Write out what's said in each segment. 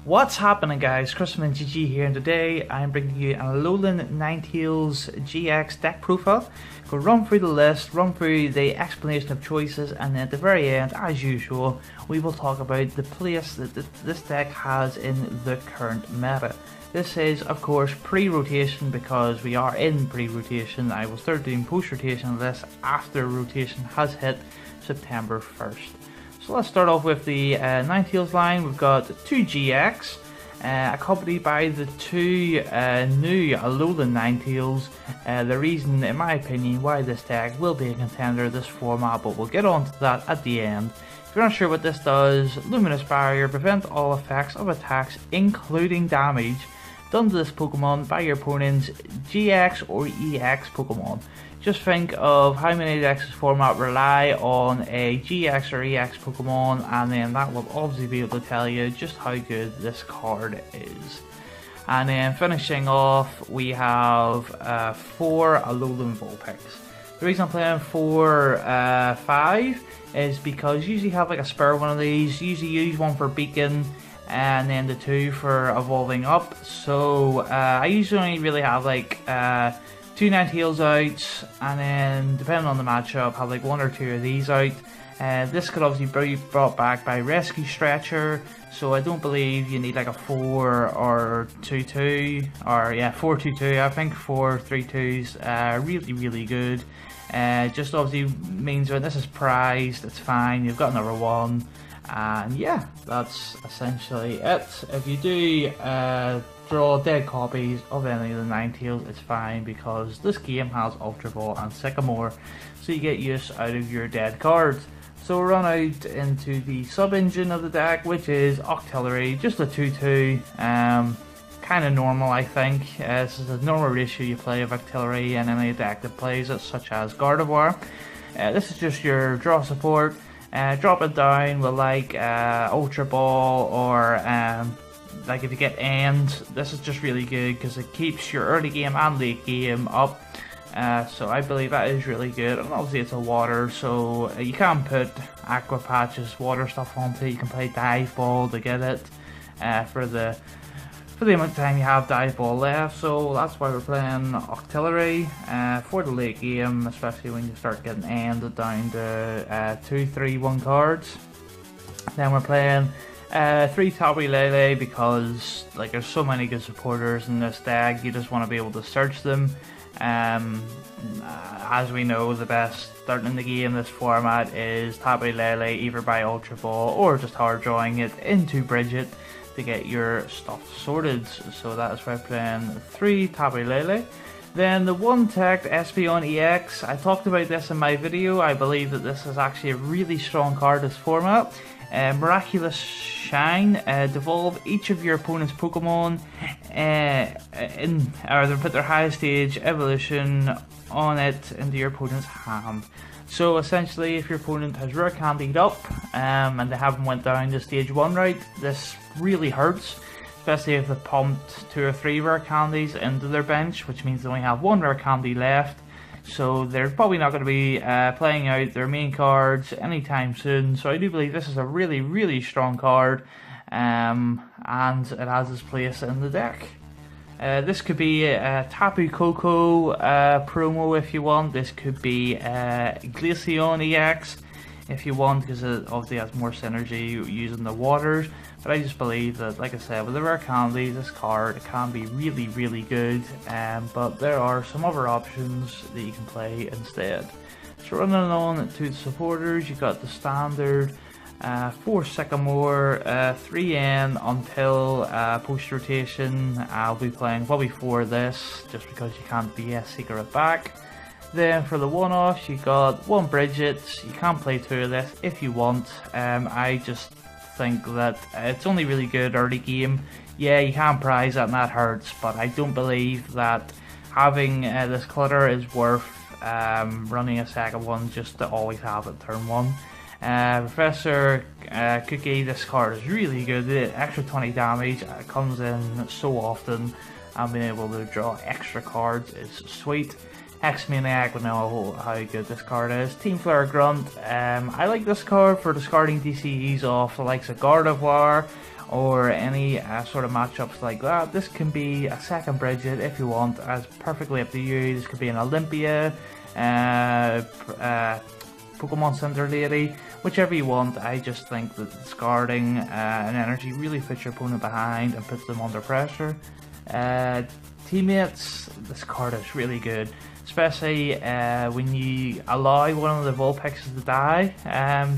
What's happening, guys? Chrisman GG here, and today I'm bringing you an Alolan Ninetales GX deck profile. Go run through the list, run through the explanation of choices, and then at the very end, as usual, we will talk about the place that this deck has in the current meta. This is, of course, pre-rotation because we are in pre-rotation. I will start doing post-rotation of this after rotation has hit September 1st. So let's start off with the Ninetales line. We've got 2 GX, accompanied by the 2 new Alolan Ninetales. The reason, in my opinion, why this deck will be a contender this format, but we'll get on to that at the end. If you're not sure what this does, Luminous Barrier, prevent all effects of attacks, including damage, done to this Pokemon by your opponent's GX or EX Pokemon. Just think of how many decks this format rely on a GX or EX Pokemon, and then that will obviously be able to tell you just how good this card is. And then finishing off, we have 4 Alolan Vulpix. The reason I'm playing 5 is because you usually have like a spare one of these, usually use one for Beacon, and then the 2 for evolving up. So I usually only really have like 2 Ninetales out, and then depending on the matchup, have like 1 or 2 of these out. This could obviously be brought back by Rescue Stretcher, so I don't believe you need like a 4 or 2-2, or yeah, 4-2-2. I think 4 3-2s really good. Just obviously means when this is prized, it's fine, you've got another one. And yeah, that's essentially it. If you do draw dead copies of any of the Ninetales, it's fine because this game has Ultra Ball and Sycamore, so you get use out of your dead cards. So we'll run out into the sub-engine of the deck, which is Octillery, just a 2-2, kind of normal I think. This is a normal ratio you play of Octillery in any deck that plays it, such as Gardevoir. This is just your draw support. Drop it down with like Ultra Ball, or like if you get End, this is just really good because it keeps your early game and late game up. So I believe that is really good, and obviously it's a water, so you can put Aqua Patches, water stuff onto it. You can play Dive Ball to get it for the amount of time you have Dive Ball left, so that's why we're playing Octillery for the late game, especially when you start getting ended down to 2, 3, 1 cards. Then we're playing 3 Tapu Lele because like there's so many good supporters in this deck, you just want to be able to search them. As we know, the best starting in the game this format is Tapu Lele, either by Ultra Ball or just hard drawing it into Bridget to get your stuff sorted. So that is why I'm playing 3 Tapu Lele. Then the 1 Tech Espeon EX, I talked about this in my video. I believe that this is actually a really strong card this format. Miraculous Shine, devolve each of your opponent's Pokemon or they put their highest stage evolution on it into your opponent's hand. So essentially, if your opponent has rare candied up and they haven't went down the stage 1 route, this really hurts, especially if they pumped 2 or 3 rare candies into their bench, which means they only have 1 rare candy left. So they're probably not going to be playing out their main cards anytime soon. So I do believe this is a really strong card, and it has its place in the deck. This could be a Tapu Koko promo if you want. This could be Glaceon EX if you want, because it obviously has more synergy using the waters. But I just believe that, like I said, with the rare candy, this card can be really good. But there are some other options that you can play instead. So running on to the supporters, you've got the standard 4 Sycamore, 3N until post-rotation. I'll be playing probably 4 this, just because you can't BS Secret back. Then for the one-offs, you got 1 Bridget. You can play 2 of this if you want. I just think that it's only really good early game. Yeah, you can prize it and that hurts, but I don't believe that having this clutter is worth running a second one just to always have it turn 1. Professor Cookie, this card is really good. The extra 20 damage comes in so often, and being able to draw extra cards is sweet. X-Maniac, we know how good this card is. Team Flare Grunt, I like this card for discarding DCEs off the likes of Gardevoir or any sort of matchups like that. This can be a second Bridget if you want, as perfectly up to you. This could be an Olympia, Pokemon Center Lady, whichever you want. I just think that discarding an energy really puts your opponent behind and puts them under pressure. Teammates, this card is really good, especially when you allow one of the Vulpixes to die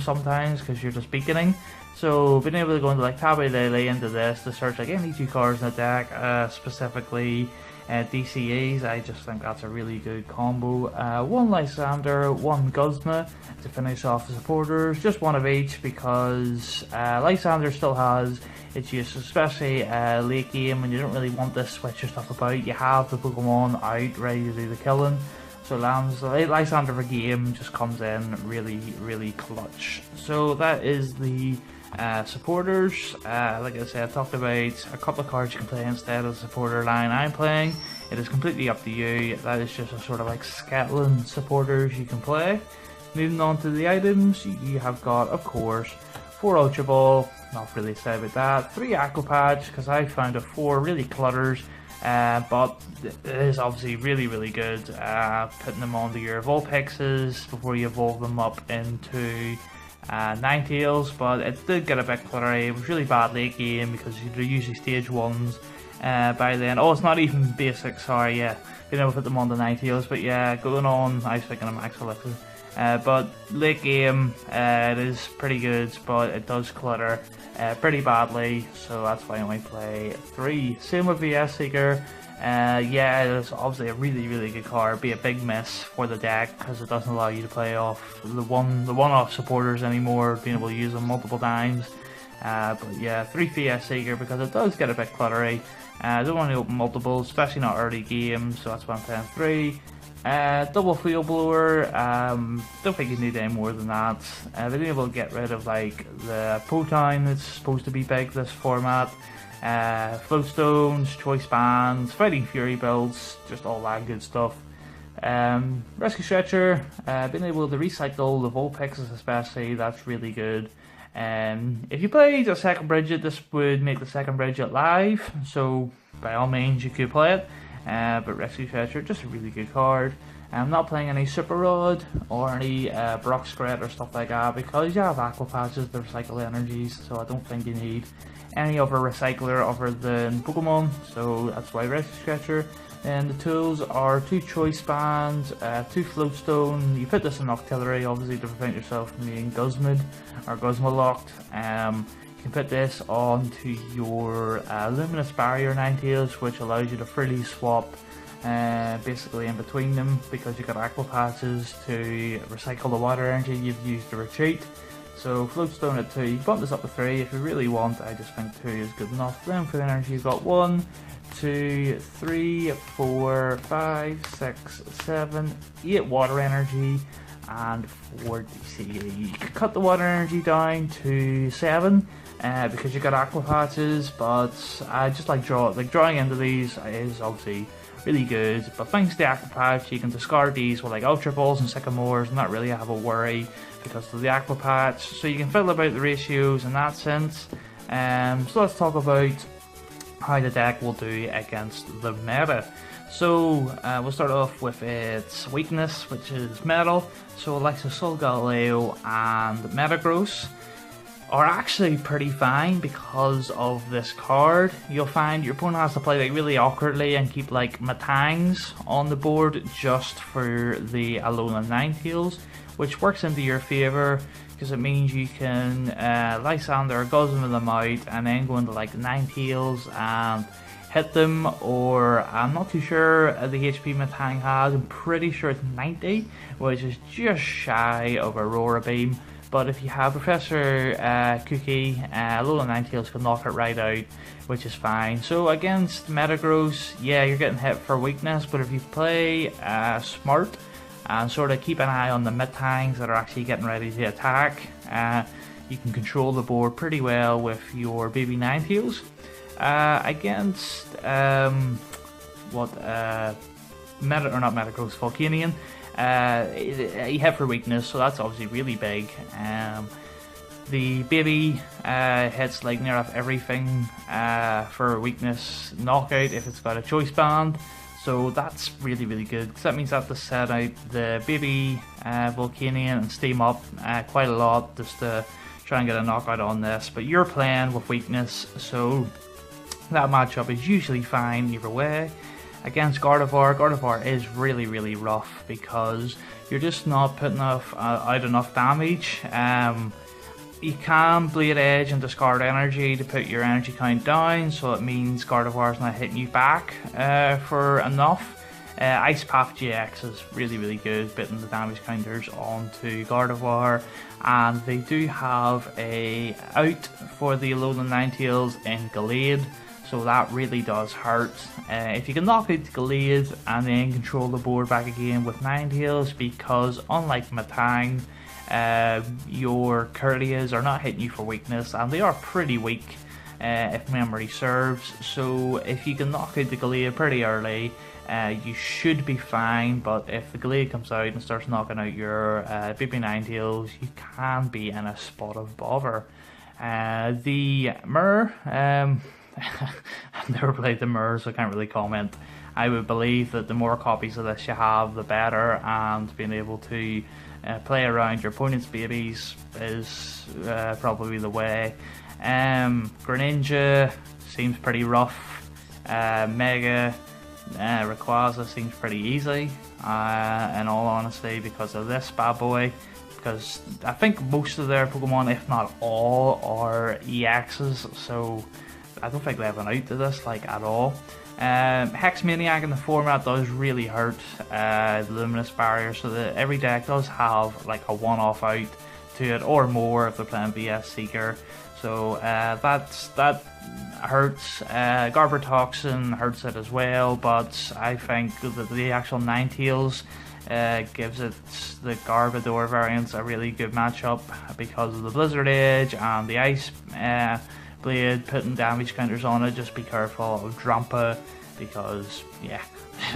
sometimes because you're just beaconing. So being able to go into like Tabby Lele into this to search like any 2 cards in the deck, specifically DCEs, I just think that's a really good combo. 1 Lysander, 1 Guzma to finish off the supporters, just 1 of each because Lysander still has its use, especially late game when you don't really want to switch your stuff about. You have the Pokemon out ready to do the killing. So Lysander for game just comes in really clutch. So that is the supporters. Like I said, I talked about a couple of cards you can play instead of the supporter line I'm playing. It is completely up to you. That is just a sort of like skeleton supporters you can play. Moving on to the items, you have got, of course, 4 Ultra Ball, not really sad about that, 3 Aqua Patch, because I found a 4 really clutters, but it is obviously really good, putting them onto your Vulpixes before you evolve them up into Ninetales, but it did get a bit cluttery. It was really bad late game because they're usually stage 1s by then. Oh, it's not even basic, sorry, yeah, being able to put them on the Ninetales, but yeah, going on, I was thinking of Max Elixir. But late game, it is pretty good, but it does clutter pretty badly, so that's why I only play 3. Same with VS Seeker. Yeah, it is obviously a really good card. Be a big miss for the deck because it doesn't allow you to play off the one-off supporters anymore, being able to use them multiple times. But yeah, 3 VS Seeker because it does get a bit cluttery. I don't want to open multiples, especially not early game, so that's why I'm playing 3. Double Field Blower, don't think you need any more than that. They've been able to get rid of like the Proton that's supposed to be big this format. Floatstones, Choice Bands, Fighting Fury builds, just all that good stuff. Rescue Stretcher, being able to recycle the Vulpixes especially, that's really good. If you played a second Bridget, this would make the second Bridget live, so by all means you could play it. But Rescue Stretcher, just a really good card. I'm not playing any Super Rod or any Brock Scred or stuff like that because you have Aqua Patches to recycle energies, so I don't think you need any other recycler other than Pokemon, so that's why Rescue Stretcher. And the tools are 2 Choice Bands, 2 Floatstone. You put this in Octillery obviously to prevent yourself from being Guzmid or Guzma locked. You can put this onto your Luminous Barrier Ninetales, which allows you to freely swap basically in between them because you've got Aqua Patches to recycle the water energy you've used to retreat. So Floatstone at 2, you bump this up to 3 if you really want. I just think 2 is good enough. Then for the energy you've got 1, 2, 3, 4, 5, 6, 7, 8 water energy and 4 DCE. You can cut the water energy down to 7 because you got Aqua Patches, but I just like drawing into these is obviously really good, but thanks to the Aqua Patch you can discard these with like Ultra Balls and Sycamores and not really have a worry because of the Aqua Patch, so you can fiddle about the ratios in that sense. So let's talk about how the deck will do against the meta. So we'll start off with its weakness, which is Metal. So Alexa Soul Galileo and Metagross are actually pretty fine because of this card. You'll find your opponent has to play like really awkwardly and keep like Matangs on the board just for the Alolan Ninetales, which works into your favour because it means you can Lysander or Guzma them out and then go into like Ninetales and hit them, or I'm not too sure the HP Matang has. I'm pretty sure it's 90, which is just shy of Aurora Beam. But if you have Professor Cookie, Alolan Ninetales can knock it right out, which is fine. So against Metagross, yeah, you're getting hit for weakness, but if you play smart and sort of keep an eye on the Matangs that are actually getting ready to attack, you can control the board pretty well with your baby Ninetales. Against Volcanion, he hit for weakness, so that's obviously really big. The baby hits like near enough everything for weakness knockout if it's got a choice band. So that's really good, because that means I have to set out the baby Volcanion and steam up quite a lot just to try and get a knockout on this. But you're playing with weakness, so that matchup is usually fine either way. Against Gardevoir, Gardevoir is really rough because you're just not putting out enough damage. You can Blade Edge and discard energy to put your energy count down, so it means Gardevoir's not hitting you back for enough. Ice Path GX is really good, putting the damage counters onto Gardevoir, and they do have a out for the Alolan Ninetales in Gallade, so that really does hurt. If you can knock out Gallade and then control the board back again with Ninetales, because unlike Matang, your Kirlias are not hitting you for weakness, and they are pretty weak if memory serves. So if you can knock out the Gallade pretty early, you should be fine. But if the Gallade comes out and starts knocking out your baby Ninetales, you can be in a spot of bother. The Mirror, I've never played the Mirror, so I can't really comment. I would believe that the more copies of this you have, the better, and being able to play around your opponent's babies is probably the way. Greninja seems pretty rough. Mega Rayquaza seems pretty easy, in all honesty, because of this bad boy. Because I think most of their Pokemon, if not all, are EXs, so I don't think they have an out to this like at all. Hex Maniac in the format does really hurt the Luminous Barrier, so that every deck does have like a one-off out to it or more if they're playing VS Seeker. So that hurts. Garbertoxin hurts it as well, but I think that the actual Ninetales gives it the Garbodor variants a really good matchup because of the Blizzard Edge and the Ice Blade putting damage counters on it. Just be careful of Drampa, because yeah,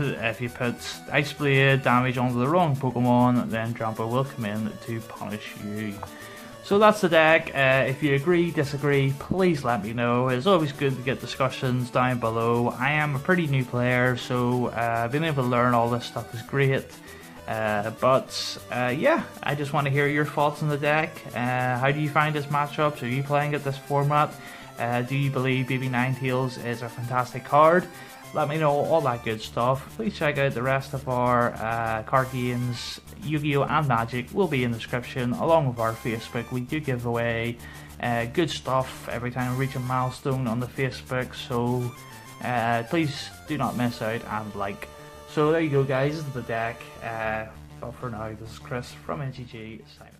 if you put Ice Blade damage onto the wrong Pokemon, then Drampa will come in to punish you. So that's the deck. If you agree, disagree, please let me know. It's always good to get discussions down below. I am a pretty new player, so being able to learn all this stuff is great. Yeah, I just want to hear your thoughts on the deck. How do you find this matchup? Are you playing at this format? Do you believe Baby Ninetales is a fantastic card? Let me know all that good stuff. Please check out the rest of our card games, Yu-Gi-Oh! And Magic will be in the description, along with our Facebook. We do give away good stuff every time we reach a milestone on the Facebook, so please do not miss out and like. So there you go guys, this is the deck. But for now, this is Chris from NGG signing.